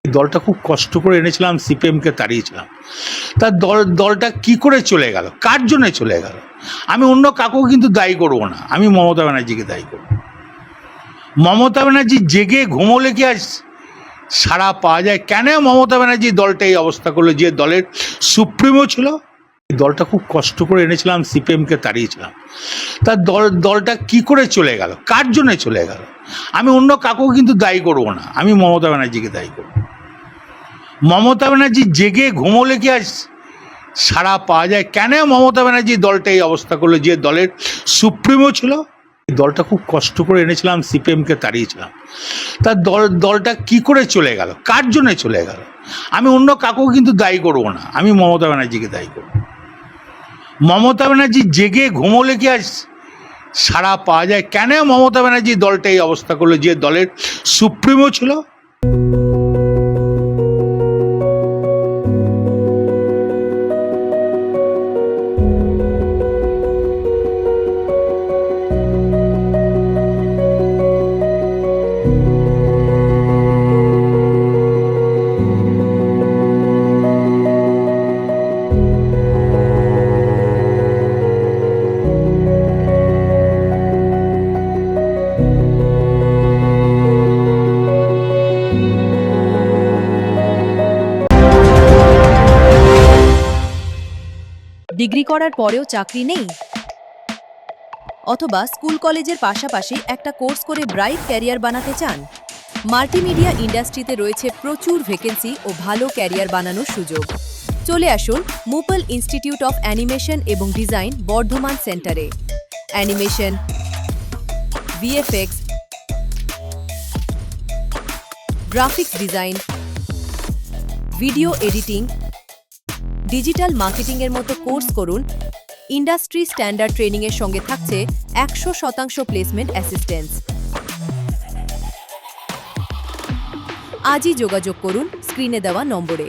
দলটা খুব কষ্ট করে এনেছিলাম, সিপিএমকে তাড়িয়েছিলাম। তার দলটা কি করে চলে গেল, কার জন্য চলে গেল? আমি অন্য কাউকেও কিন্তু দায়ী করব না, আমি মমতা ব্যানার্জিকে দায়ী করব। মমতা ব্যানার্জি জেগে ঘুমোলে কি আজ সাড়া পাওয়া যায়? কেন মমতা ব্যানার্জি দলটা এই অবস্থা করলো? যে দলের সুপ্রিমো ছিল, দলটা খুব কষ্ট করে এনেছিলাম, সিপিএমকে তাড়িয়েছিলাম। তার দলটা কি করে চলে গেল, কার জন্য চলে গেল? আমি অন্য কাউকেও কিন্তু দায়ী করব না, আমি মমতা ব্যানার্জিকে দায়ী করব। মমতা ব্যানার্জি জেগে ঘুমোলে কি আজ সাড়া পাওয়া যায়? কেন মমতা ব্যানার্জি দলটা এই অবস্থা করলো? যে দলের সুপ্রিমো ছিল, দলটা খুব কষ্ট করে এনেছিলাম, সিপিএমকে তাড়িয়েছিলাম। তার দলটা কি করে চলে গেল, কার জন্য চলে গেল? আমি অন্য কাউকেও কিন্তু দায়ী করব না, আমি মমতা ব্যানার্জিকে দায়ী করব। মমতা ব্যানার্জি জেগে ঘুমোলে কি আজ সাড়া পাওয়া যায়? কেন মমতা ব্যানার্জি দলটা এই অবস্থা করলো? যে দলের সুপ্রিমো ছিল। ডিগ্রি করার পরেও চাকরি নেই, অথবা স্কুল কলেজের পাশাপাশি একটা কোর্স করে ব্রাইট ক্যারিয়ার বানাতে চান? মাল্টিমিডিয়া ইন্ডাস্ট্রিতে রয়েছে প্রচুর ভ্যাকেন্সি ও ভালো ক্যারিয়ার বানানোর সুযোগ। চলে আসুন মুপল ইনস্টিটিউট অফ অ্যানিমেশন এবং ডিজাইন বর্ধমান সেন্টারে। Animation, VFX, graphics design, video editing, digital মার্কেটিংয়ের মতো কোর্স করুন। ইন্ডাস্ট্রি স্ট্যান্ডার্ড ট্রেনিংয়ের সঙ্গে থাকছে 100% প্লেসমেন্ট অ্যাসিস্ট্যান্স। আজই যোগাযোগ করুন স্ক্রিনে দেওয়া নম্বরে।